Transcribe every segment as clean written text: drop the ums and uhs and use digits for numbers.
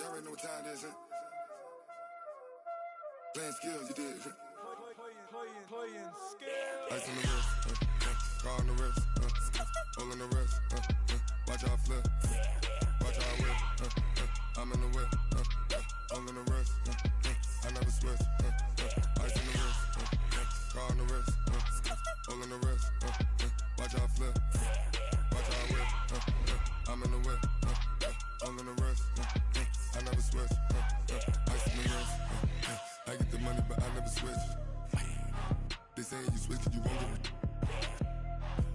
already know what time it is, huh? Playing skills, you did. Playing skills. Ice on the wrist, car on the wrist, hole in the wrist, watch how I flip, watch how I whip, I'm in the whip, hole in the wrist, I never switch, ice on the wrist, car on the wrist, hole in the wrist, watch how I flip, watch how I whip, I'm in the whip, hole in the wrist, I never switch, ice on the wrist, I get the money but I never switch. They saying you switch and you won't get it.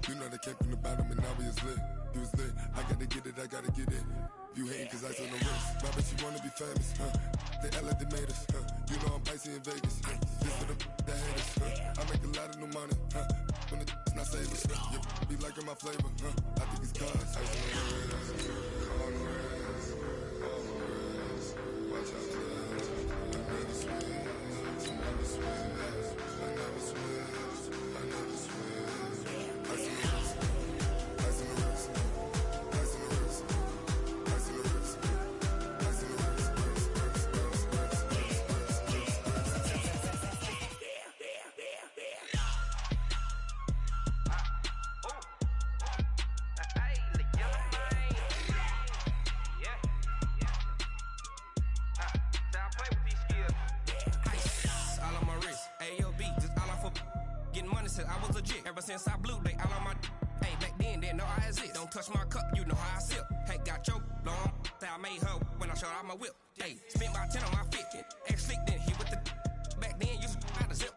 You know they came from the bottom and now we is lit. You was lit, I gotta get it, I gotta get it. You hating cause ice on the wrist. My bitch, you wanna be famous, They act like they made us, You know I'm icy in Vegas, This for the that hate us, I make a lot of new money, When the not save us, You be liking my flavor, I think it's cause ice on the wrist, on the wrist, on the wrist. Watch out, I never switch, I never switch. Ever since I blew, they all on my hey, back then, didn't know I exist. Don't touch my cup, you know how I sip. Hey, got your long that I made her when I showed out my whip. Hey, spent about 10 on my fit. Ex-slick, then hit with the back then, used to out the zip.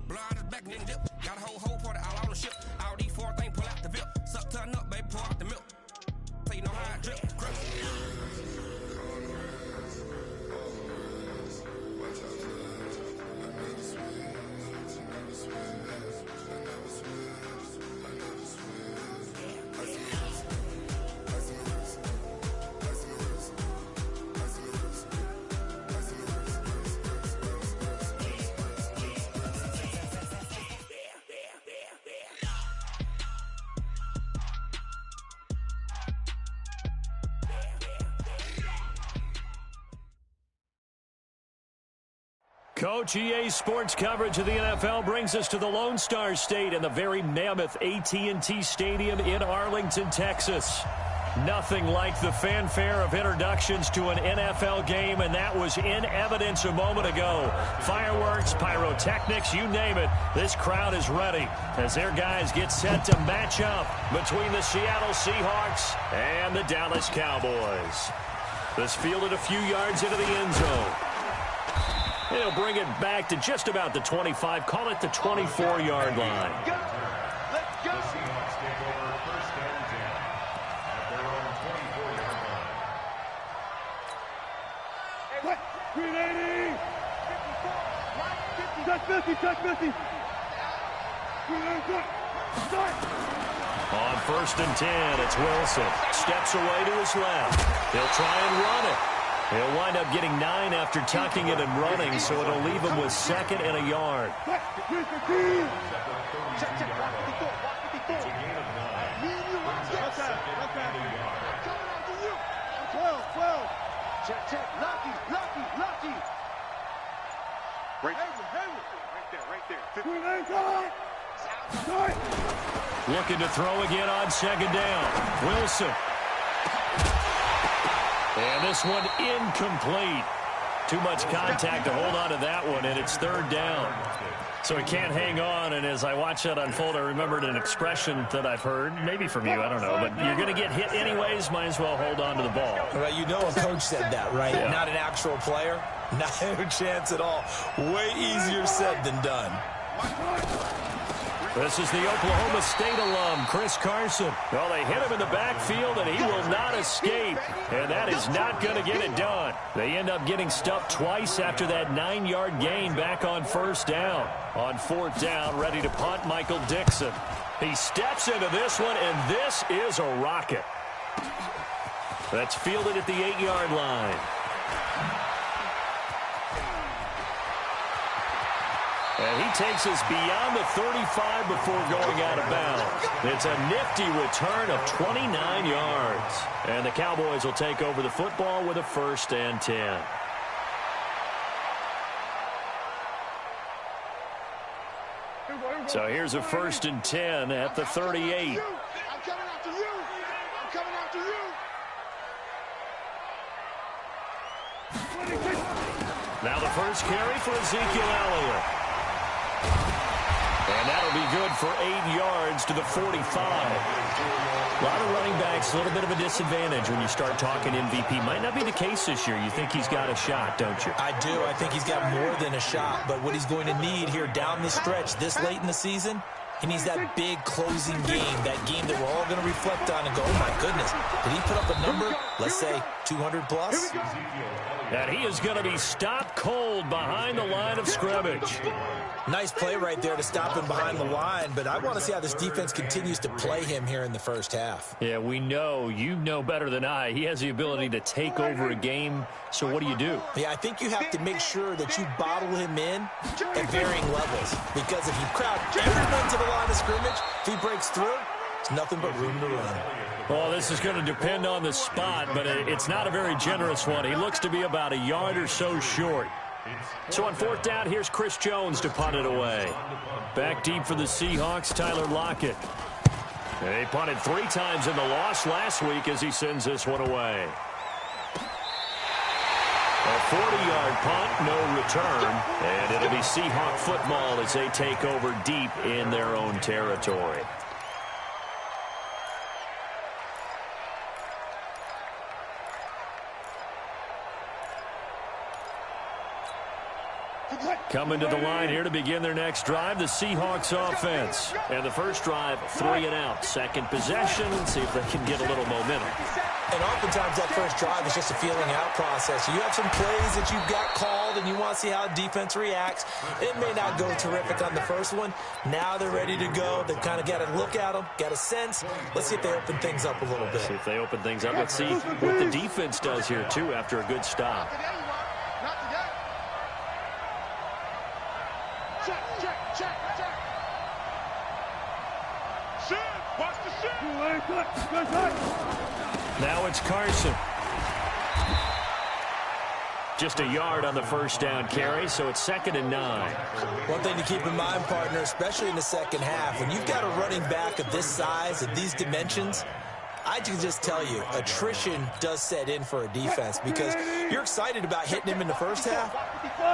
Blow out his back, then dip. Got a whole party all on the ship. All these four things, pull out the VIP. Suck to a nut, baby, pour out the milk. So you know how I drip. Grip. Coach, EA Sports coverage of the NFL brings us to the Lone Star State and the very mammoth AT&T Stadium in Arlington, Texas. Nothing like the fanfare of introductions to an NFL game, and that was in evidence a moment ago. Fireworks, pyrotechnics, you name it. This crowd is ready as their guys get set to match up between the Seattle Seahawks and the Dallas Cowboys. This fielded a few yards into the end zone. He'll bring it back to just about the 25, call it the 24-yard line. Let's go. What? 380. Touch 50, touch 50. 380, start. On 1st and 10, it's Wilson. Steps away to his left. He'll try and run it. He'll wind up getting 9 after tucking it and running, so it'll leave him with 2nd and a yard. Check. Lucky. Right there. Looking to throw again on 2nd down. Wilson. And this one incomplete. Too much contact to hold on to that one, and it's 3rd down. So he can't hang on, and as I watch that unfold, I remembered an expression that I've heard, maybe from you, I don't know, but you're going to get hit anyways, might as well hold on to the ball. Well, you know a coach said that, right? Yeah. Not an actual player. Not a chance at all. Way easier said than done. This is the Oklahoma State alum, Chris Carson. Well, they hit him in the backfield, and he will not escape. And that is not going to get it done. They end up getting stuffed twice after that 9-yard gain back on 1st down. On 4th down, ready to punt, Michael Dixon. He steps into this one, and this is a rocket. That's fielded at the 8-yard line. And he takes us beyond the 35 before going out of bounds. It's a nifty return of 29 yards. And the Cowboys will take over the football with a 1st and 10. So here's a 1st and 10 at the 38. I'm coming after you. I'm coming after you. Now the first carry for Ezekiel Elliott. And that'll be good for 8 yards to the 45. A lot of running backs, a little bit of a disadvantage when you start talking MVP. Might not be the case this year. You think he's got a shot, don't you? I do. I think he's got more than a shot. But what he's going to need here down the stretch this late in the season, he needs that big closing game, that game that we're all going to reflect on and go, oh, my goodness, did he put up a number, let's say, 200 plus? And he is going to be stopped cold behind the line of scrimmage. Nice play right there to stop him behind the line, but I want to see how this defense continues to play him here in the first half. Yeah, we know. You know better than I. He has the ability to take over a game, so what do you do? Yeah, I think you have to make sure that you bottle him in at varying levels, because if you crowd everyone to the line of scrimmage, if he breaks through, it's nothing but room to run. Well, this is going to depend on the spot, but it's not a very generous one. He looks to be about a yard or so short. So on 4th down, here's Chris Jones to punt it away. Back deep for the Seahawks, Tyler Lockett. They punted 3 times in the loss last week as he sends this one away. A 40-yard punt, no return, and it'll be Seahawk football as they take over deep in their own territory. Coming to the line here to begin their next drive, the Seahawks offense. And the first drive, 3 and out. Second possession, see if they can get a little momentum. And oftentimes that first drive is just a feeling out process. You have some plays that you've got called and you want to see how defense reacts. It may not go terrific on the first one. Now they're ready to go. They've kind of got to look at them, got a sense. Let's see if they open things up a little bit. See if they open things up. Let's see what the defense does here, too, after a good stop. Now it's Carson. Just a yard on the first down carry, so it's 2nd and 9. One thing to keep in mind, partner, especially in the second half, when you've got a running back of this size, of these dimensions, I can just tell you, attrition does set in for a defense because you're excited about hitting him in the first half.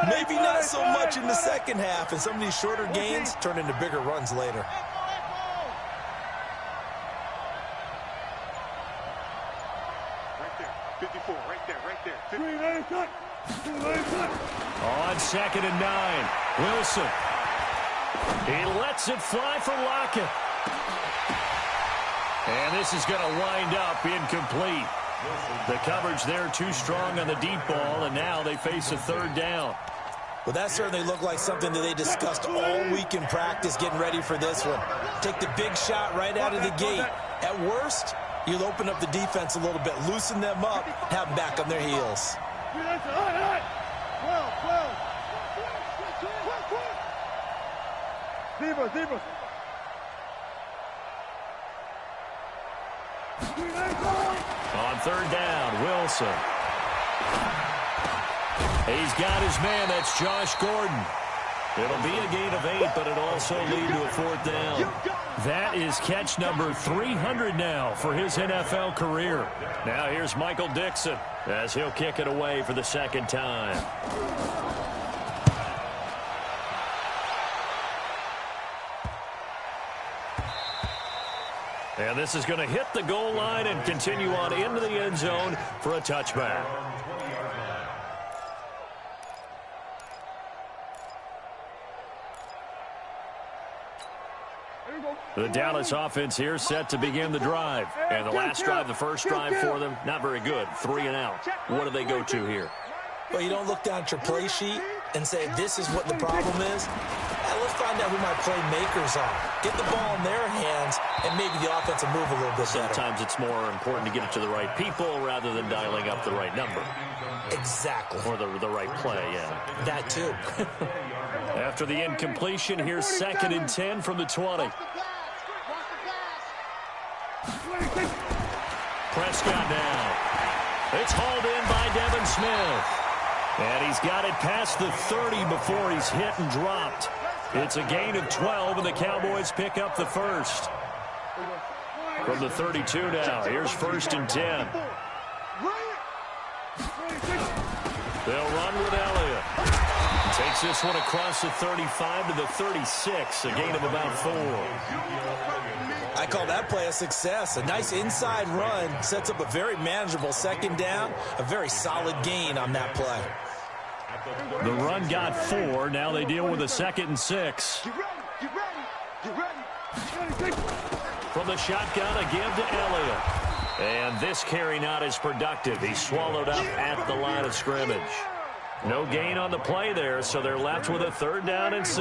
Maybe not so much in the second half, and some of these shorter gains turn into bigger runs later. On 2nd and 9, Wilson. He lets it fly for Lockett. And this is going to wind up incomplete. The coverage there too strong on the deep ball, and now they face a 3rd down. Well, that certainly looked like something that they discussed all week in practice getting ready for this one. Take the big shot right out of the gate. At worst, you'll open up the defense a little bit, loosen them up, have them back on their heels. Deeper. On 3rd down, Wilson. He's got his man. That's Josh Gordon. It'll be a gain of 8, but it'll also lead to a 4th down. That is catch number 300 now for his NFL career. Now here's Michael Dixon as he'll kick it away for the 2nd time. And this is going to hit the goal line and continue on into the end zone for a touchback. The Dallas offense here set to begin the drive. And the last drive, the first drive for them, not very good. 3 and out. What do they go to here? Well, you don't look down at your play sheet and say, this is what the problem is. Let's find out who my playmakers are. Get the ball in their hands, and maybe the offense will move a little bit better. Sometimes it's more important to get it to the right people rather than dialing up the right number. Exactly. Or the right play, yeah. That too. After the incompletion, here's 2nd and 10 from the 20. Prescott now. It's hauled in by Devin Smith. And he's got it past the 30 before he's hit and dropped. It's a gain of 12, and the Cowboys pick up the first. From the 32 now, here's 1st and 10. They'll run with Elliott. Takes this one across the 35 to the 36, a gain of about 4. I call that play a success. A nice inside run sets up a very manageable 2nd down, a very solid gain on that play. The run got 4. Now they deal with a 2nd and 6. From the shotgun, a give to Elliott. And this carry not as productive. He's swallowed up at the line of scrimmage. No gain on the play there, so they're left with a 3rd down and 6.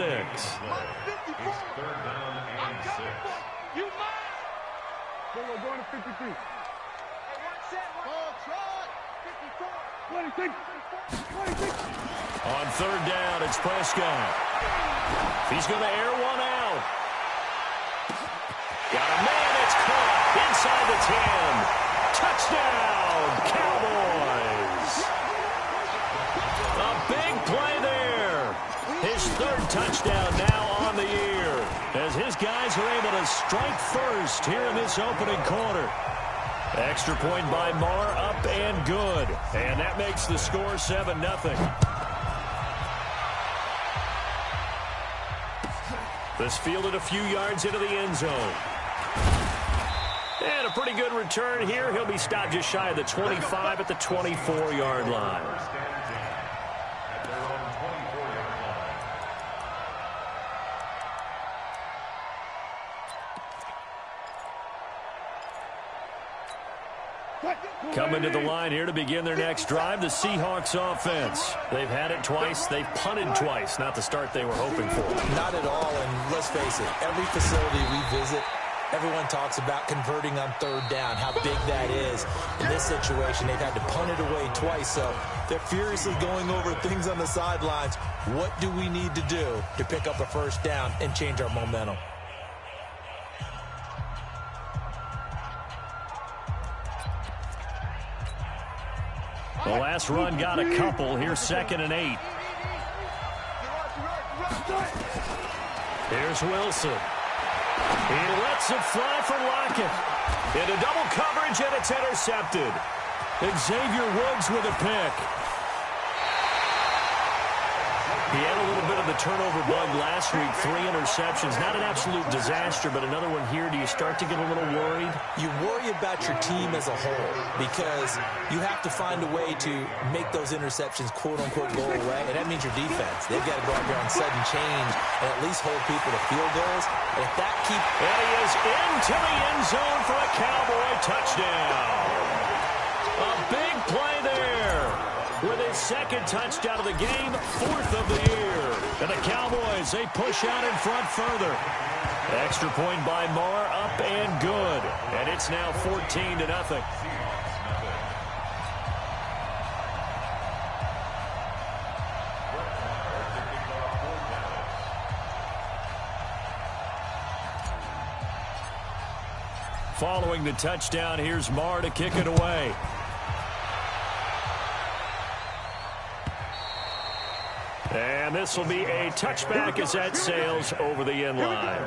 On 3rd down, it's Prescott. He's going to air one out. Got a man, it's caught inside the 10. Touchdown, Cowboys. A big play there. His 3rd touchdown now on the year, as his guys are able to strike first here in this opening quarter. Extra point by Marr, up and good. And that makes the score 7-0. This fielded a few yards into the end zone. And a pretty good return here. He'll be stopped just shy of the 25 at the 24-yard line. Coming to the line here to begin their next drive, the Seahawks offense. They've had it twice. They've punted twice. Not the start they were hoping for. Not at all, and let's face it, every facility we visit, everyone talks about converting on 3rd down, how big that is. In this situation, they've had to punt it away twice, so they're furiously going over things on the sidelines. What do we need to do to pick up a 1st down and change our momentum? The last run got a couple. Here's 2nd and 8. Here's Wilson. He lets it fly for Lockett. Into double coverage, and it's intercepted. Xavier Woods with a pick. He had a little bit of the turnover bug last week, 3 interceptions. Not an absolute disaster, but another one here. Do you start to get a little worried? You worry about your team as a whole because you have to find a way to make those interceptions, quote-unquote, go away, and that means your defense. They've got to go out there on sudden change and at least hold people to field goals. And if that keeps... And he is into the end zone for a Cowboy touchdown. A big play there. With his 2nd touchdown of the game, 4th of the year. And the Cowboys, they push out in front further. Extra point by Marr, up and good. And it's now 14-0. Following the touchdown, here's Marr to kick it away. And this will be a touchback as that sails over the end line.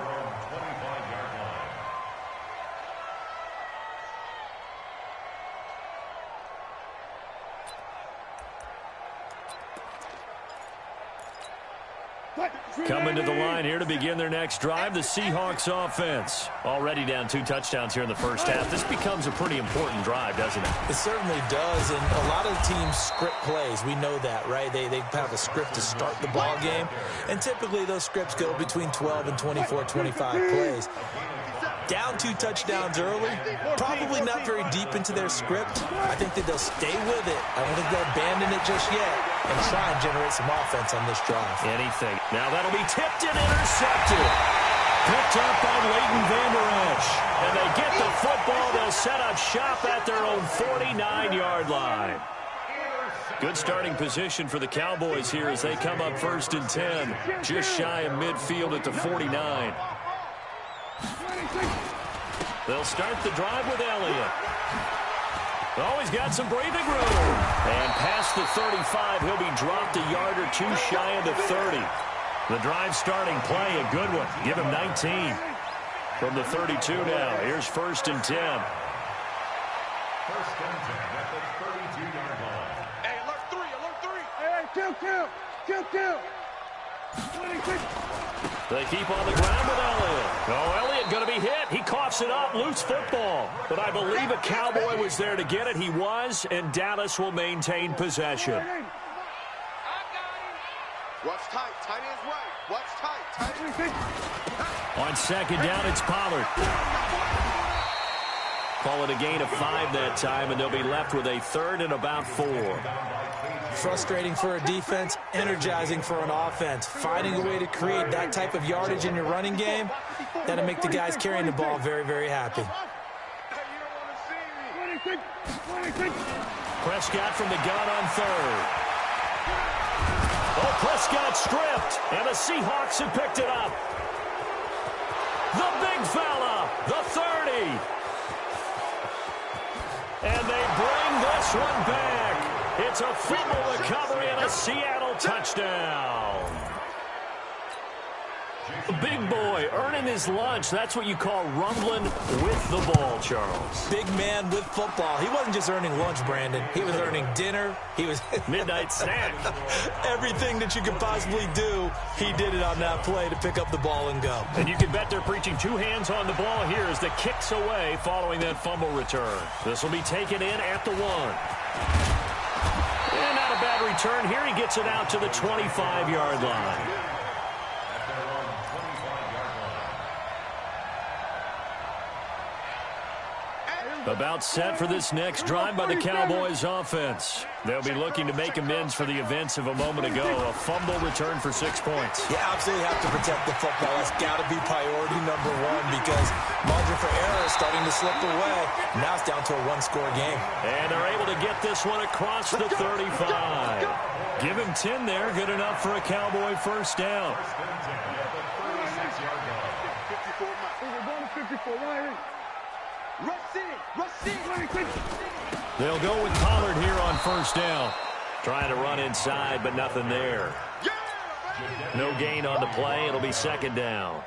Coming to the line here to begin their next drive, the Seahawks offense. Already down 2 touchdowns here in the first half. This becomes a pretty important drive, doesn't it? It certainly does, and a lot of teams script plays. We know that, right? They have a script to start the ball game, and typically those scripts go between 12 and 24, 25 plays. Down 2 touchdowns early, probably not very deep into their script. I think that they'll stay with it. I don't think they'll abandon it just yet and try and generate some offense on this drive. Anything. Now that'll be tipped and intercepted. Picked up by Leighton Vander Esch. And they get the football. They'll set up shop at their own 49-yard line. Good starting position for the Cowboys here as they come up 1st and 10. Just shy of midfield at the 49. They'll start the drive with Elliott. Oh, he's got some breathing room. And past the 35, he'll be dropped a yard or two shy of the 30. The drive starting play, a good one. Give him 19. From the 32 now, here's 1st and 10. 1st and 10 at the 32-yard line. Hey, alert 3. Hey, kill. 26. They keep on the ground with Elliott. Oh, Elliott going to be hit. He coughs it up. Loose football. But I believe a Cowboy was there to get it. He was, and Dallas will maintain possession. Watch tight. Tight ends right. Watch tight. On 2nd down, it's Pollard. Call it a gain of 5 that time, and they'll be left with a 3rd and about 4. Frustrating for a defense, energizing for an offense. Finding a way to create that type of yardage in your running game, that'll make the guys carrying the ball very, very happy. Prescott from the gun on 3rd. Oh, Prescott stripped, and the Seahawks have picked it up. The big fella, the 30. And they bring this one back. It's a fumble recovery and a Seattle touchdown. The big boy earning his lunch. That's what you call rumbling with the ball, Charles. Big man with football. He wasn't just earning lunch, Brandon. He was earning dinner. He was midnight snack. Everything that you could possibly do, he did it on that play to pick up the ball and go. And you can bet they're preaching 2 hands on the ball here as the kicks away following that fumble return. This will be taken in at the 1. And not a bad return here. He gets it out to the 25-yard line. About set for this next drive by the Cowboys offense. They'll be looking to make amends for the events of a moment ago. A fumble return for 6 points. You absolutely have to protect the football. That's got to be priority number 1 because margin for error is starting to slip away. Now it's down to a 1-score game. And they're able to get this one across the 35. Give him 10 there. Good enough for a Cowboy 1st down. 54. They'll go with Pollard here on 1st down. Trying to run inside, but nothing there. No gain on the play. It'll be 2nd down.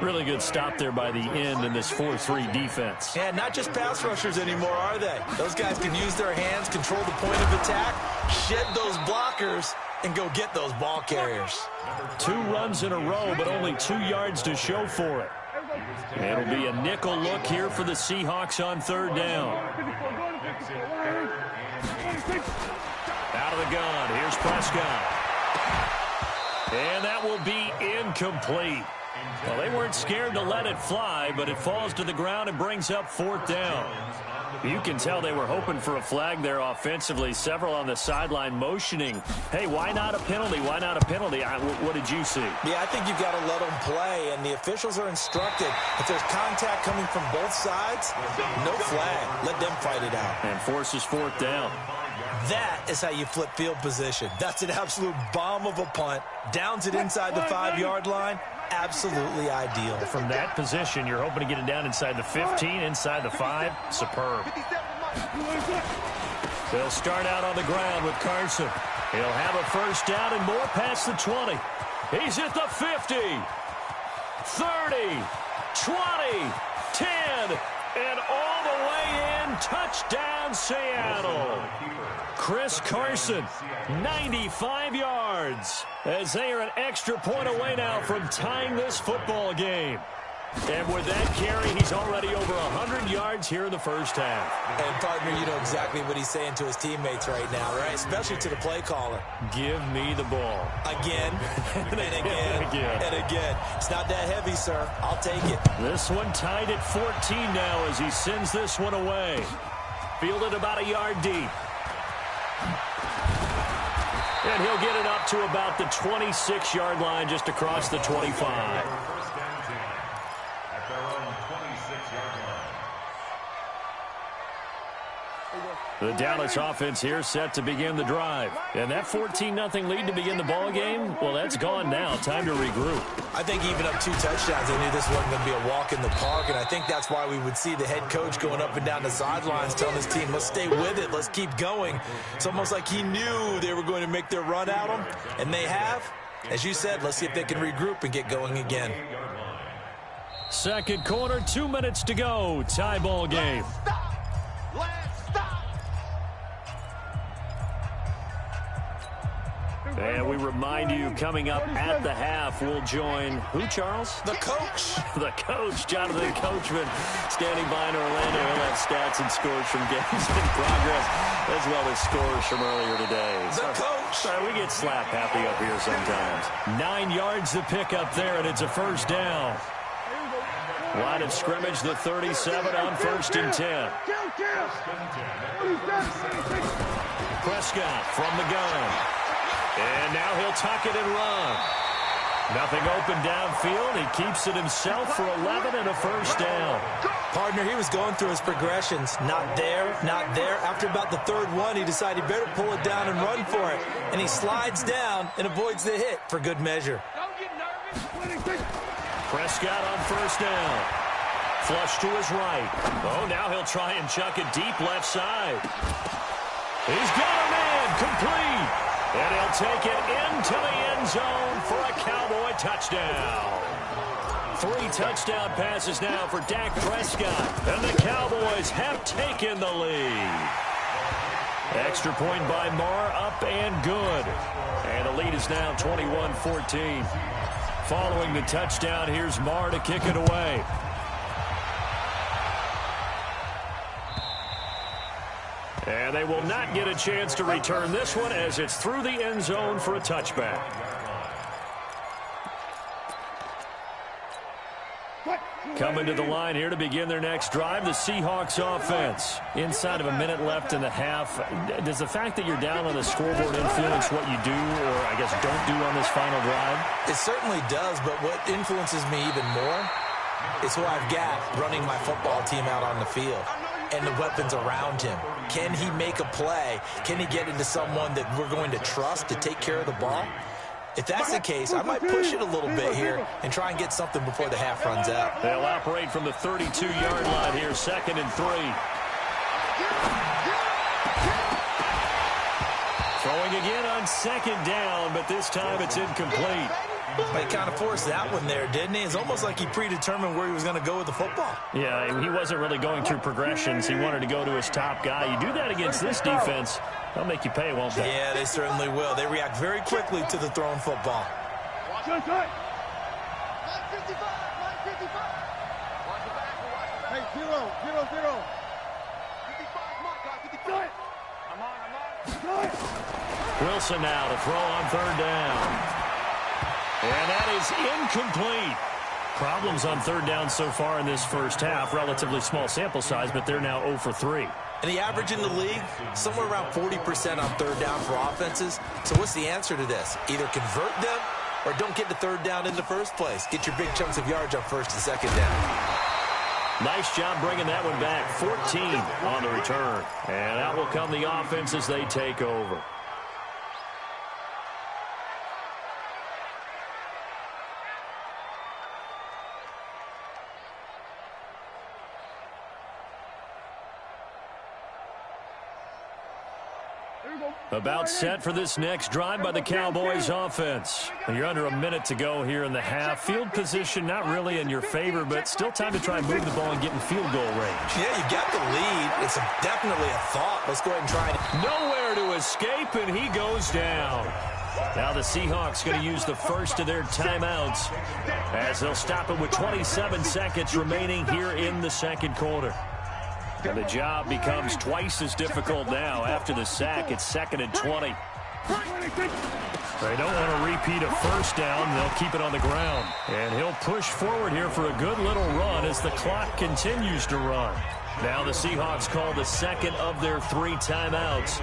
Really good stop there by the end in this 4-3 defense. Yeah, not just pass rushers anymore, are they? Those guys can use their hands, control the point of attack, shed those blockers, and go get those ball carriers. 2 runs in a row, but only 2 yards to show for it. It'll be a nickel look here for the Seahawks on 3rd down. Out of the gun, here's Prescott. And that will be incomplete. Well, they weren't scared to let it fly, but it falls to the ground and brings up 4th down. You can tell they were hoping for a flag there offensively. Several on the sideline motioning. Hey, why not a penalty? Why not a penalty? What did you see? Yeah, I think you've got to let them play, and the officials are instructed. If there's contact coming from both sides, no flag. Let them fight it out. And forces 4th down. That is how you flip field position. That's an absolute bomb of a punt. Downs it inside the 5-yard line. Absolutely ideal. From that position, you're hoping to get it down inside the 15, inside the 5. Superb. They'll start out on the ground with Carson. He'll have a 1st down and more past the 20. He's at the 50, 30, 20, 10, and all the way in. Touchdown, Seattle. Chris Carson, 95 yards, as they are an extra point away now from tying this football game. And with that carry, he's already over 100 yards here in the 1st half. And, partner, you know exactly what he's saying to his teammates right now, right? Especially to the play caller. Give me the ball. Again, and again, and again. It's not that heavy, sir. I'll take it. This one tied at 14 now as he sends this one away. Fielded about a yard deep. And he'll get it up to about the 26-yard line just across the 25. At their own 26-yard line. The Dallas offense here set to begin the drive. And that 14-0 lead to begin the ball game, well, that's gone now. Time to regroup. I think even up 2 touchdowns, they knew this wasn't going to be a walk in the park, and I think that's why we would see the head coach going up and down the sidelines telling his team, let's stay with it, let's keep going. It's almost like he knew they were going to make their run at him, and they have. As you said, let's see if they can regroup and get going again. Second quarter, 2 minutes to go. Tie ball game. Let's stop. And we remind you, coming up at the half, we'll join who, Charles? The coach. The coach, Jonathan Coachman, standing by in Orlando. He'll have stats and scores from games in progress, as well as scores from earlier today. The coach. Sorry, we get slap happy up here sometimes. 9 yards to pick up there, and it's a first down. Line of scrimmage, the 37 on 1st and 10. Prescott from the gun. And now he'll tuck it and run. Nothing open downfield. He keeps it himself for 11 and a first down. Partner, he was going through his progressions. Not there, not there. After about the 3rd one, he decided he better pull it down and run for it. And he slides down and avoids the hit for good measure. Don't get nervous. Prescott on first down. Flush to his right. Oh, now he'll try and chuck it deep left side. He's got a man complete. And he'll take it into the end zone for a Cowboy touchdown. 3 touchdown passes now for Dak Prescott. And the Cowboys have taken the lead. Extra point by Marr, up and good. And the lead is now 21-14. Following the touchdown, here's Marr to kick it away. And they will not get a chance to return this one as it's through the end zone for a touchback. Coming to the line here to begin their next drive, the Seahawks offense. Inside of a minute left in the half, does the fact that you're down on the scoreboard influence what you do, or I guess don't do on this final drive? It certainly does, but what influences me even more is who I've got running my football team out on the field and the weapons around him. Can he make a play? Can he get into someone that we're going to trust to take care of the ball? If that's the case, I might push it a little bit here and try and get something before the half runs out. They'll operate from the 32-yard line here, 2nd and 3. Throwing again on 2nd down, but this time it's incomplete. He kind of forced that one there, didn't he? It's almost like he predetermined where he was going to go with the football. Yeah, he wasn't really going through progressions. He wanted to go to his top guy. You do that against this defense, they'll make you pay, won't they? Yeah, they certainly will. They react very quickly to the thrown football. Watch your time. 955. 955. Watch the back. Hey, 0, 0, 0. 55, come on, guys. 55. I'm on. Wilson now to throw on 3rd down. And that is incomplete. Problems on 3rd down so far in this first half. Relatively small sample size, but they're now 0 for 3. And the average in the league, somewhere around 40% on 3rd down for offenses. So what's the answer to this? Either convert them or don't get to 3rd down in the first place. Get your big chunks of yards on 1st and 2nd down. Nice job bringing that one back. 14 on the return. And out will come the offense as they take over. About set for this next drive by the Cowboys offense. You're under a minute to go here in the half. Field position not really in your favor, but still time to try and move the ball and get in field goal range. Yeah, you got the lead. It's definitely a thought. Let's go ahead and try it. Nowhere to escape, and he goes down. Now the Seahawks going to use the first of their timeouts as they'll stop it with 27 seconds remaining here in the second quarter. And the job becomes twice as difficult now after the sack. It's 2nd and 20. They don't want to repeat a first down. They'll keep it on the ground. And he'll push forward here for a good little run as the clock continues to run. Now the Seahawks call the second of their 3 timeouts,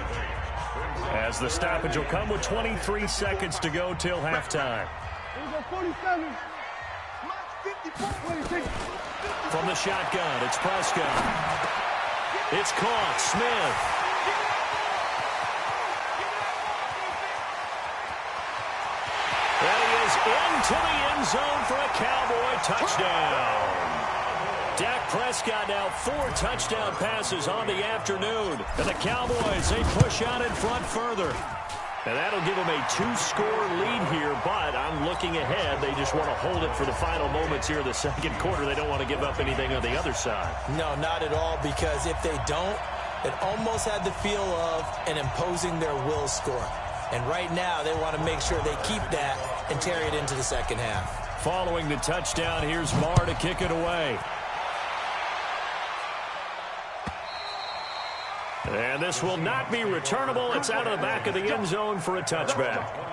as the stoppage will come with 23 seconds to go till halftime. From the shotgun, it's Prescott. It's caught. Smith. into the end zone for a Cowboy touchdown. Dak Prescott now 4 touchdown passes on the afternoon. And the Cowboys, they push out in front further. And that'll give them a 2-score lead here, but I'm looking ahead. They just want to hold it for the final moments here in the second quarter. They don't want to give up anything on the other side. No, not at all, because if they don't, it almost had the feel of an imposing their will score. And right now, they want to make sure they keep that and carry it into the second half. Following the touchdown, here's Marr to kick it away. And this will not be returnable. It's out of the back of the end zone for a touchback.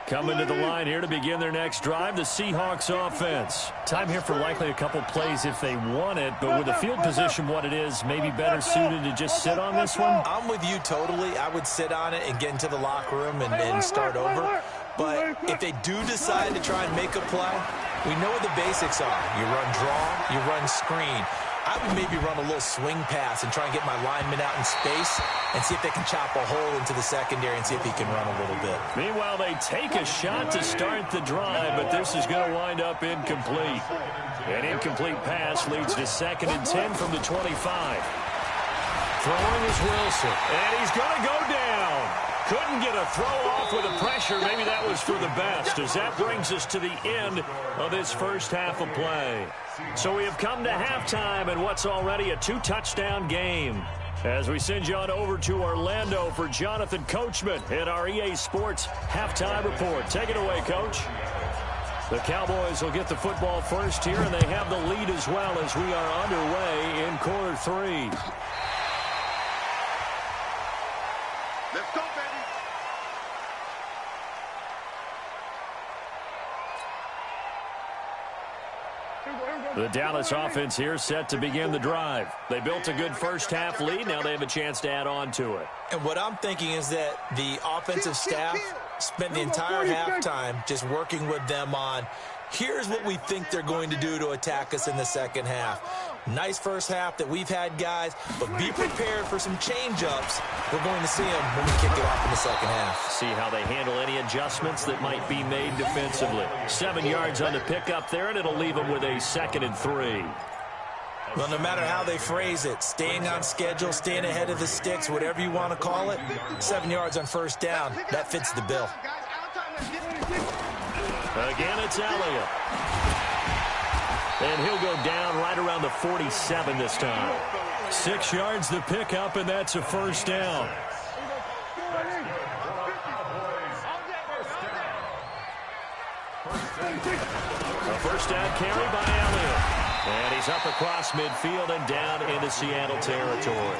Coming to the line here to begin their next drive, the Seahawks offense. Time here for likely a couple plays if they want it, but with the field position what it is, maybe better suited to just sit on this one? I'm with you totally. I would sit on it and get into the locker room and start over. But if they do decide to try and make a play, we know what the basics are. You run draw, you run screen. I would maybe run a little swing pass and try and get my lineman out in space and see if they can chop a hole into the secondary and see if he can run a little bit. Meanwhile, they take a shot to start the drive, but this is going to wind up incomplete. An incomplete pass leads to 2nd and 10 from the 25. Throwing is Wilson, and he's going to go down. Couldn't get a throw off with the pressure. Maybe that was for the best, as that brings us to the end of this first half of play. So we have come to halftime in what's already a 2-touchdown game. As we send you on over to Orlando for Jonathan Coachman in our EA Sports Halftime Report. Take it away, Coach. The Cowboys will get the football first here, and they have the lead as well as we are underway in quarter 3. Let's go, baby. The Dallas offense here set to begin the drive. They built a good first-half lead. Now they have a chance to add on to it. And what I'm thinking is that the offensive staff spent the entire halftime just working with them on, here's what we think they're going to do to attack us in the second half. Nice first half that we've had, guys, but be prepared for some change-ups. We're going to see them when we kick it off in the second half. See how they handle any adjustments that might be made defensively. 7 yards on the pickup there, and it'll leave them with a 2nd and 3. Well, no matter how they phrase it, staying on schedule, staying ahead of the sticks, whatever you want to call it, 7 yards on first down, that fits the bill. Again, it's Elliott. And he'll go down right around the 47 this time. 6 yards the pickup, and that's a first down. A first down carry by Elliott. And he's up across midfield and down into Seattle territory.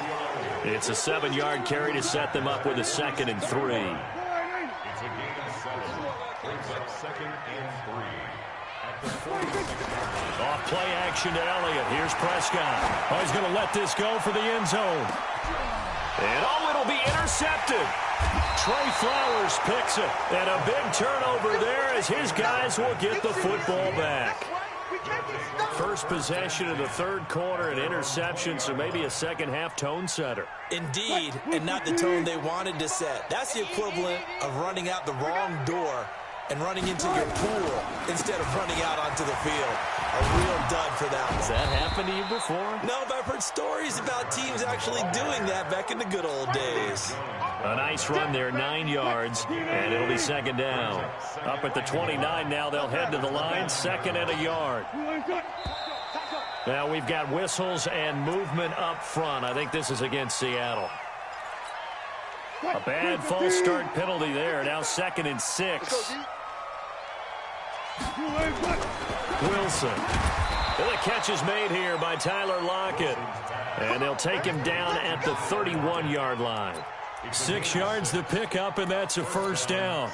It's a 7-yard carry to set them up with a 2nd and 3. It's a gain of 7. Brings up 2nd and 3. At the 46. Off play action to Elliott. Here's Prescott. Oh, he's going to let this go for the end zone. And it'll be intercepted. Trey Flowers picks it. And a big turnover there as his guys will get the football back. First possession of the third quarter, an interception, so maybe a second-half tone setter. Indeed, and not the tone they wanted to set. That's the equivalent of running out the wrong door and running into your pool instead of running out onto the field. A real dud for that one. Has that happened to you before? No, but I've heard stories about teams actually doing that back in the good old days. A nice run there, 9 yards, and it'll be 2nd down. Up at the 29 now, they'll head to the line, 2nd and a yard. Now we've got whistles and movement up front. I think this is against Seattle. A bad false start penalty there. Now 2nd and 6. Wilson. And the catch is made here by Tyler Lockett. And they'll take him down at the 31-yard line. 6 yards the pickup, and that's a first down.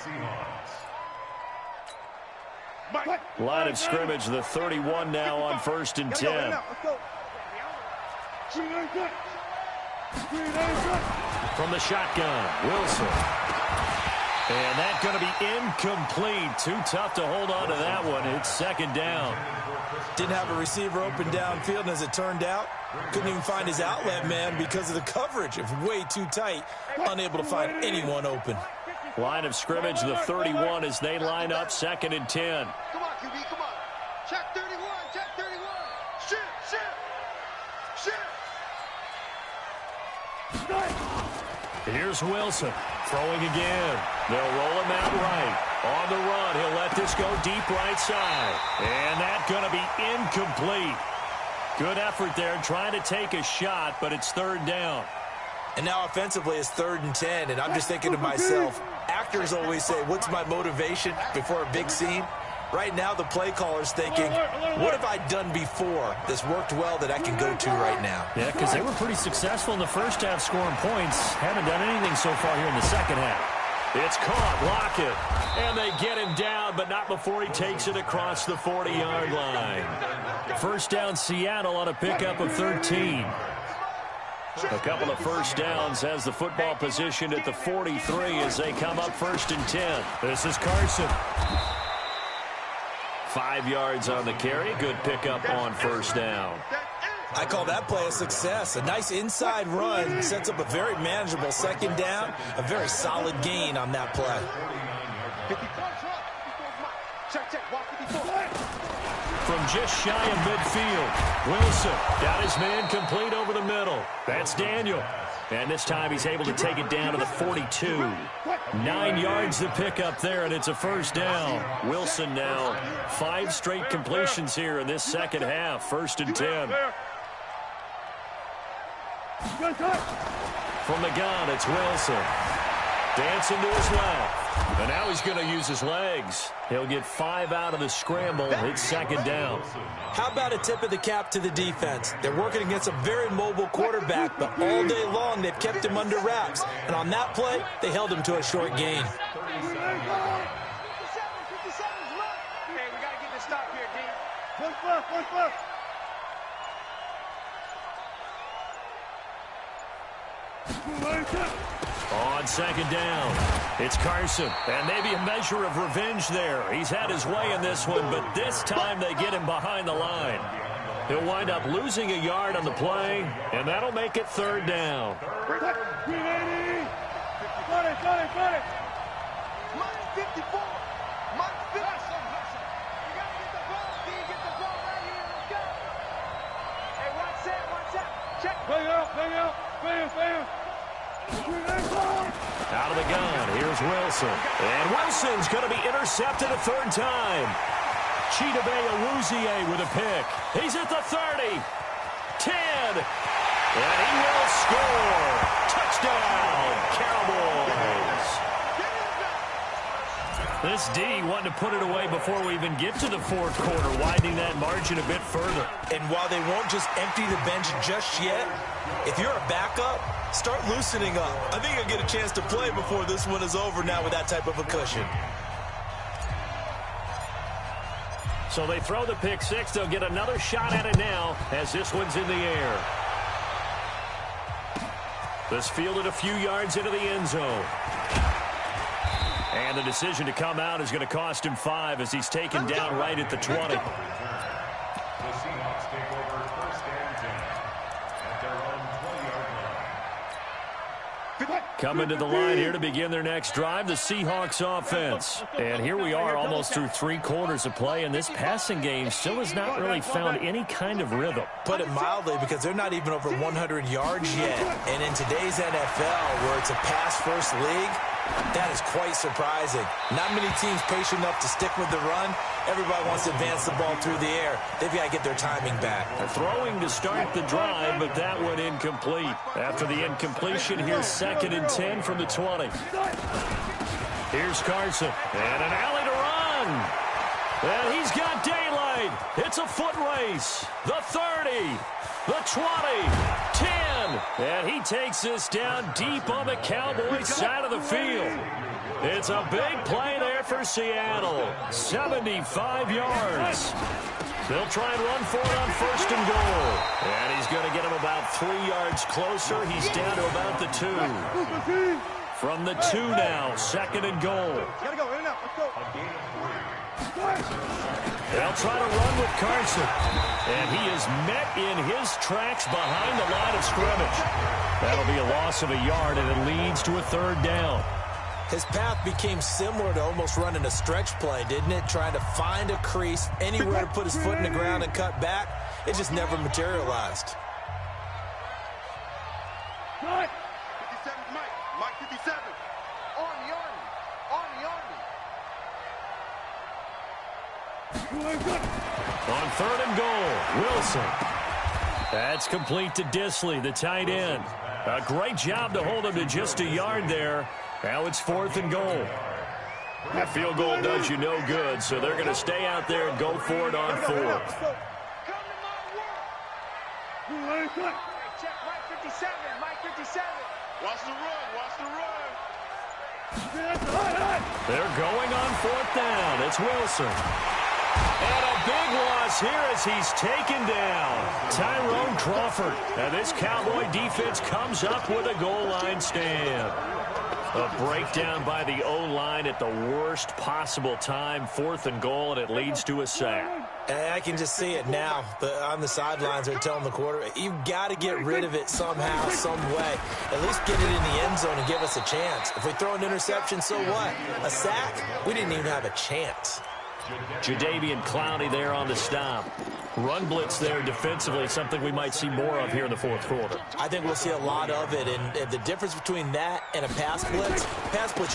Line of scrimmage, the 31 now on 1st and 10. From the shotgun, Wilson. And that's going to be incomplete. Too tough to hold on to that one. It's second down. Didn't have a receiver open downfield, and as it turned out, couldn't even find his outlet man because of the coverage. It was way too tight, unable to find anyone open. Line of scrimmage, the 31 as they line up, 2nd and 10. Come on, QB, come on. Check 31, check 31. Shoot, shoot, shoot. Here's Wilson throwing again. They'll roll him out right. On the run, he'll let this go deep right side. And that's going to be incomplete. Good effort there trying to take a shot, but it's 3rd down. And now offensively it's 3rd and 10, and I'm just thinking to myself, actors always say, what's my motivation before a big scene? Right now the play caller's thinking, what have I done before that's worked well that I can go to right now? Yeah, because they were pretty successful in the first half scoring points. Haven't done anything so far here in the second half. It's caught, Lockett, and they get him down, but not before he takes it across the 40-yard line. First down, Seattle on a pickup of 13. A couple of first downs has the football position at the 43 as they come up 1st and 10. This is Carson. 5 yards on the carry. Good pickup on first down. I call that play a success. A nice inside run sets up a very manageable 2nd down. A very solid gain on that play. From just shy of midfield, Wilson got his man complete over the middle. That's Daniel. And this time he's able to take it down to the 42. 9 yards to pick up there, and it's a first down. Wilson now 5 straight completions here in this second half. 1st and 10. From the gun, it's Wilson. Dancing to his left. And now he's going to use his legs. He'll get 5 out of the scramble. It's 2nd down. How about a tip of the cap to the defense? They're working against a very mobile quarterback, but all day long they've kept him under wraps. And on that play, they held him to a short gain. Hey, we got to get this stop here, D. One plus. On 2nd down, it's Carson, and maybe a measure of revenge there. He's had his way in this one, but this time they get him behind the line. He'll wind up losing a yard on the play, and that'll make it 3rd down. 380. Got it. Minus 54. Minus 50. You got to get the ball, D. Get the ball right here. Let's go. Hey, watch that. Check. Bang out. Bam. Out of the gun, here's Wilson. And Wilson's going to be intercepted a 3rd time. Chidobe Awuzie with a pick. He's at the 30. 10. And he will score. Touchdown, Cowboys. This D wanting to put it away before we even get to the 4th quarter, widening that margin a bit further. And while they won't just empty the bench just yet, if you're a backup, start loosening up. I think you'll get a chance to play before this one is over now with that type of a cushion. So they throw the pick 6. They'll get another shot at it now as this one's in the air. This fielded a few yards into the end zone. And the decision to come out is going to cost him 5 as he's taken down right at the 20. The Seahawks take over 1st and 10 at their own 20-yard line. Coming to the line here to begin their next drive, the Seahawks offense. And here we are almost through 3 quarters of play, and this passing game still has not really found any kind of rhythm. Put it mildly, because they're not even over 100 yards yet. And in today's NFL, where it's a pass-first league, that is quite surprising. Not many teams patient enough to stick with the run. Everybody wants to advance the ball through the air. They've got to get their timing back. They're throwing to start the drive, but that one incomplete. After the incompletion, here's 2nd and 10 from the 20. Here's Carson, and an alley to run. And he's got daylight. It's a foot race. The 30, the 20, 10. And he takes this down deep on the Cowboys side of the field. It's a big play there for Seattle. 75 yards. They'll try and run for it on 1st and goal. And he's going to get him about 3 yards closer. He's down to about the 2. From the 2 now, 2nd and goal. Gotta go, in and out, let's go. They'll try to run with Carson. And he is met in his tracks behind the line of scrimmage. That'll be a loss of a yard, and it leads to a 3rd down. His path became similar to almost running a stretch play, didn't it? Trying to find a crease, anywhere to put his foot in the ground and cut back. It just never materialized. Cut. 57, Mike 57. Army. On 3rd and goal, Wilson. That's complete to Disley, the tight end. A great job to hold him to just a yard there. Now it's 4th and goal. That field goal does you no good, so they're going to stay out there and go for it on 4th. Check Mike 57, Mike 57. Watch the run. They're going on 4th down. It's Wilson. And a big loss here as he's taken down. Tyrone Crawford. And this Cowboy defense comes up with a goal line stand. A breakdown by the O-line at the worst possible time. 4th and goal, and it leads to a sack. And I can just see it now. On the sidelines, they're telling the quarterback, you've got to get rid of it somehow, some way. At least get it in the end zone and give us a chance. If we throw an interception, so what? A sack? We didn't even have a chance. Jadeveon Clowney there on the stop. Run blitz there defensively, something we might see more of here in the 4th quarter. I think we'll see a lot of it, and the difference between that and a pass blitz,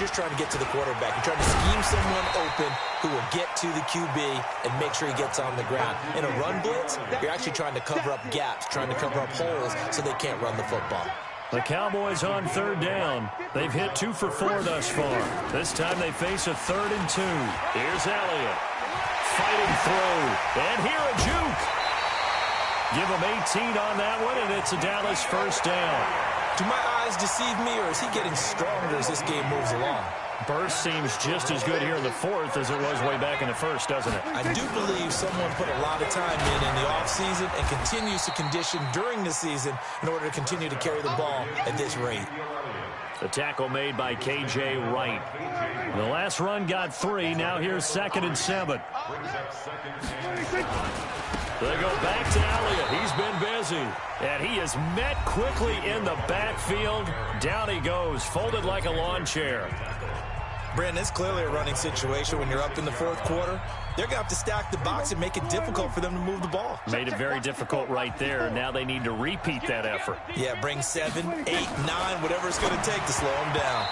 you're trying to get to the quarterback. You're trying to scheme someone open who will get to the QB and make sure he gets on the ground. In a run blitz, you're actually trying to cover up gaps, trying to cover up holes so they can't run the football. The Cowboys on 3rd down. They've hit 2 for 4 thus far. This time they face a 3rd and 2. Here's Elliott. Fighting through. And here a juke. Give him 18 on that one, and it's a Dallas 1st down. Do my eyes deceive me, or is he getting stronger as this game moves along? Burst seems just as good here in the 4th as it was way back in the 1st, doesn't it? I do believe someone put a lot of time in the offseason and continues to condition during the season in order to continue to carry the ball at this rate. The tackle made by K.J. Wright. The last run got 3. Now here's 2nd and 7. They go back to Elliott. He's been busy. And he is met quickly in the backfield. Down he goes, folded like a lawn chair. Brandon, it's clearly a running situation when you're up in the 4th quarter. They're going to have to stack the box and make it difficult for them to move the ball. Made it very difficult right there. Now they need to repeat that effort. Yeah, bring 7, 8, 9, whatever it's going to take to slow them down.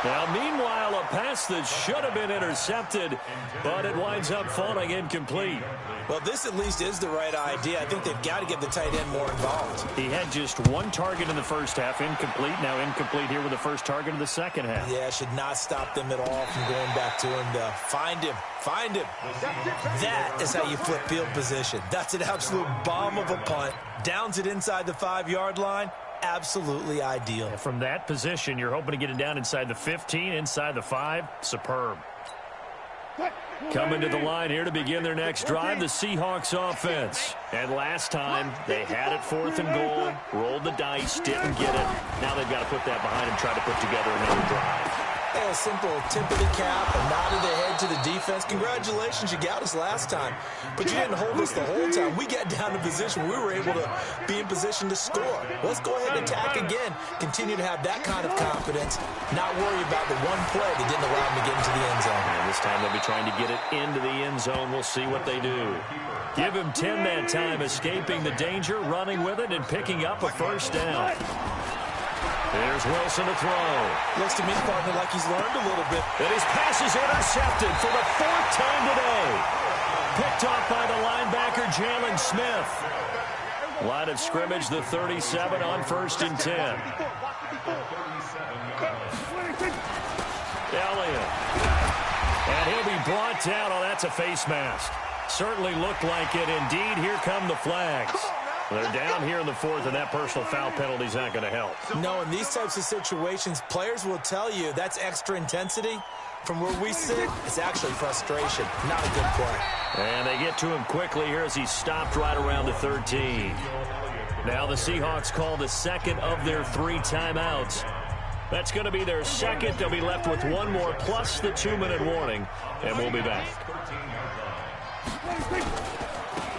Now, meanwhile, a pass that should have been intercepted, but it winds up falling incomplete. Well, this at least is the right idea. I think they've got to get the tight end more involved. He had just 1 target in the 1st half, incomplete. Now incomplete here with the 1st target of the 2nd half. Yeah, should not stop them at all from going back to him to find him. Find him. That is how you flip field position. That's an absolute bomb of a punt. Downs it inside the 5-yard line. Absolutely ideal. From that position, you're hoping to get it down inside the 15, inside the 5. Superb. Coming to the line here to begin their next drive, the Seahawks offense. And last time, they had it 4th and goal, rolled the dice, didn't get it. Now they've got to put that behind them, try to put together another drive. A simple tip of the cap, a nod of the head to the defense. Congratulations, you got us last time, but you didn't hold us the whole time. We got down to position. We were able to be in position to score. Let's go ahead and attack again. Continue to have that kind of confidence, not worry about the one play that didn't allow them to get into the end zone. And this time they'll be trying to get it into the end zone. We'll see what they do. Give him 10 that time, escaping the danger, running with it, and picking up a 1st down. Here's Wilson to throw. Looks to me, partner, like he's learned a little bit. And his pass is intercepted for the 4th time today. Picked off by the linebacker, Jalen Smith. Line of scrimmage, the 37 on 1st and 10. Elliott. And he'll be brought down. Oh, that's a face mask. Certainly looked like it. Indeed, here come the flags. They're down here in the 4th, and that personal foul penalty is not going to help. No, in these types of situations, players will tell you that's extra intensity. From where we sit, it's actually frustration. Not a good play. And they get to him quickly here as he stopped right around the 13. Now the Seahawks call the 2nd of their 3 timeouts. That's going to be their second. They'll be left with one more plus the 2-minute warning, and we'll be back.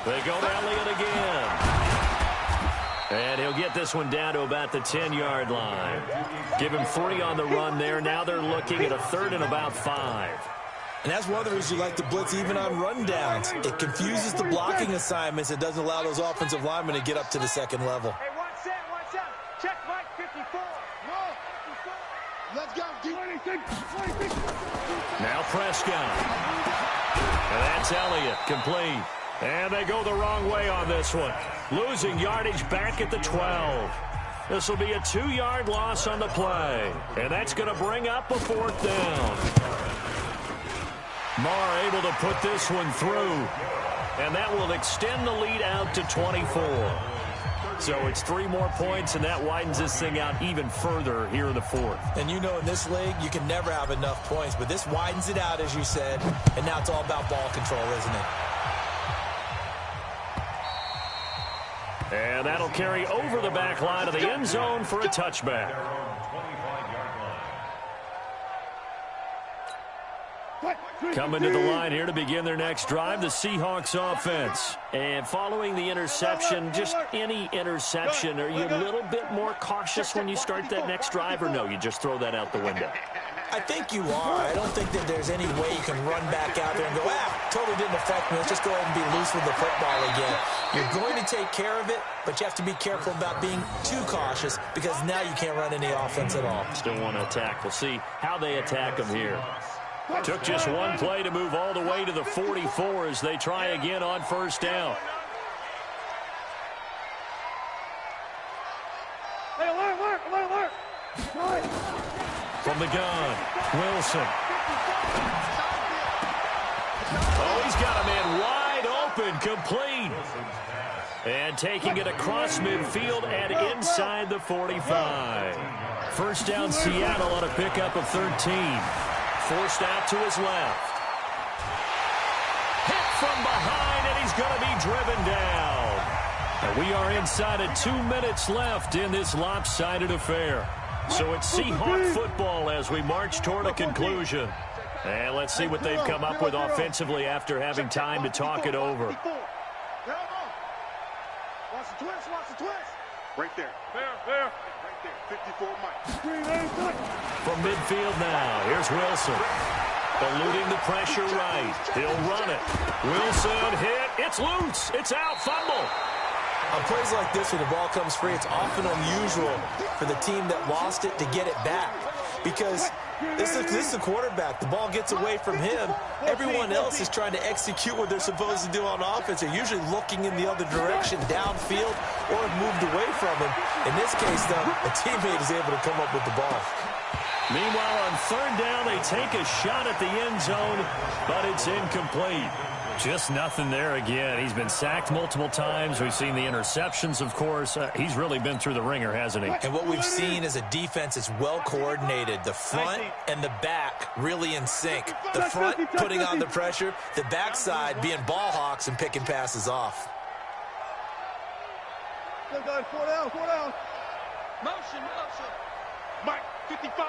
They go to Elliott again. And he'll get this one down to about the 10-yard line. Give him 3 on the run there. Now they're looking at a 3rd and about 5. And that's one of the reasons you like to blitz even on rundowns. It confuses the blocking assignments. It doesn't allow those offensive linemen to get up to the second level. Hey, one set. Check Mike 54. Let's go. 26. Now Prescott. And that's Elliott, complete. And they go the wrong way on this one. Losing yardage back at the 12. This will be a 2-yard loss on the play. And that's going to bring up a 4th down. Marr able to put this one through. And that will extend the lead out to 24. So it's 3 more points, and that widens this thing out even further here in the 4th. And you know in this league, you can never have enough points. But this widens it out, as you said. And now it's all about ball control, isn't it? And that'll carry over the back line of the end zone for a touchback. Coming to the line here to begin their next drive, the Seahawks offense. And following the interception, just any interception, are you a little bit more cautious when you start that next drive, or no, you just throw that out the window? I think you are. I don't think that there's any way you can run back out there and go, totally didn't affect me. Let's just go ahead and be loose with the football again. You're going to take care of it, but you have to be careful about being too cautious because now you can't run any offense at all. Still want to attack. We'll see how they attack them here. Took just one play to move all the way to the 44 as they try again on 1st down. Hey, alert. From the gun, Wilson. Oh, he's got a man wide open, complete. And taking it across midfield and inside the 45. 1st down, Seattle on a pickup of 13. Forced out to his left. Hit from behind, and he's going to be driven down. And we are inside of 2 minutes left in this lopsided affair. So it's Seahawk football as we march toward a conclusion. And let's see what they've come up with offensively after having time to talk it over. Watch the twist. Right there. Right there. 54 Mike. From midfield now, here's Wilson. Eluding the pressure right. He'll run it. Wilson hit. It's loose. It's out. Fumble. On plays like this, when the ball comes free, it's often unusual for the team that lost it to get it back. Because this is the quarterback. The ball gets away from him. Everyone else is trying to execute what they're supposed to do on offense. They're usually looking in the other direction, downfield, or have moved away from him. In this case, though, a teammate is able to come up with the ball. Meanwhile, on 3rd down, they take a shot at the end zone, but it's incomplete. Just nothing there again. He's been sacked multiple times. We've seen the interceptions, of course. He's really been through the ringer, hasn't he? And what we've seen is a defense that's well coordinated. The front and the back really in sync. The front putting on the pressure, the backside being ball hawks and picking passes off. Four down. Motion. Mike 55.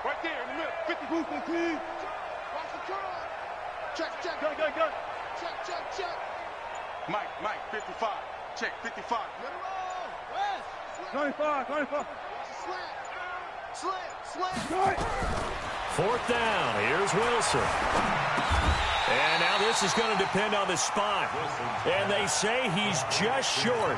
Right there in the middle. 50. Watch the curl. Check. Go. Check. Mike 55. Check 55. Let it roll. West. 25. Slant. 4th down. Here's Wilson. And now this is going to depend on the spot. And they say he's just short.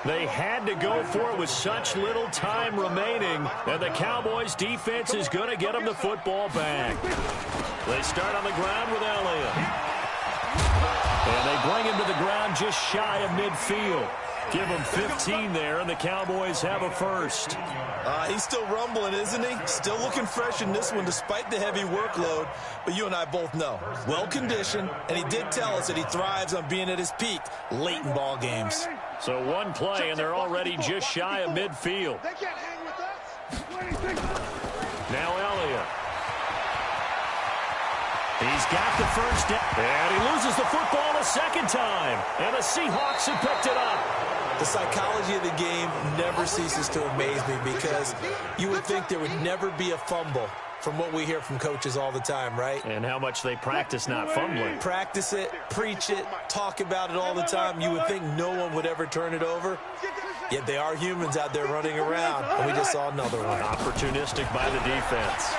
They had to go for it with such little time remaining. And the Cowboys defense is going to get them the football back. They start on the ground with Elliott. And they bring him to the ground just shy of midfield. Give him 15 there, and the Cowboys have a first. He's still rumbling, isn't he? Still looking fresh in this one despite the heavy workload. But you and I both know, well-conditioned, and he did tell us that he thrives on being at his peak late in ball games. So one play, and they're already just shy of midfield. They can't hang with us. Now Elliott. He's got the first down, and he loses the football a second time. And the Seahawks have picked it up. The psychology of the game never ceases to amaze me because you would think there would never be a fumble from what we hear from coaches all the time, right? And how much they practice not fumbling. Practice it, preach it, talk about it all the time. You would think no one would ever turn it over. Yet they are humans out there running around, and we just saw another one. Opportunistic by the defense.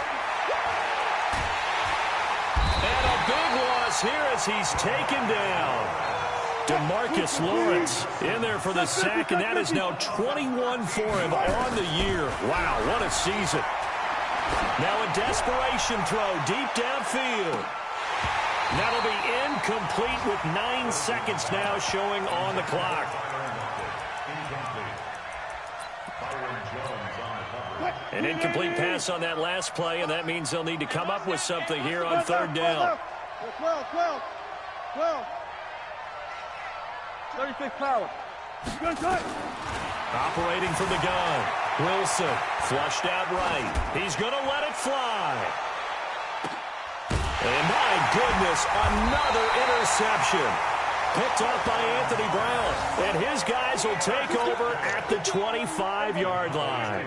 And a big loss here as he's taken down. DeMarcus Lawrence in there for the sack, and that is now 21 for him on the year. Wow, what a season. Now a desperation throw deep downfield. That'll be incomplete with 9 seconds now showing on the clock. An incomplete pass on that last play, and that means they'll need to come up with something here on third down. 12. 36 power. Operating from the gun. Wilson flushed out right. He's going to let it fly. And my goodness, another interception. Picked up by Anthony Brown. And his guys will take over at the 25-yard line.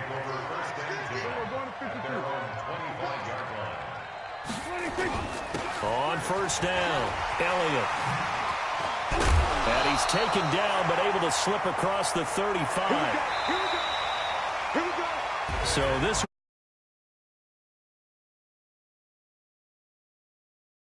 On first down, Elliott. And he's taken down, but able to slip across the 35. So this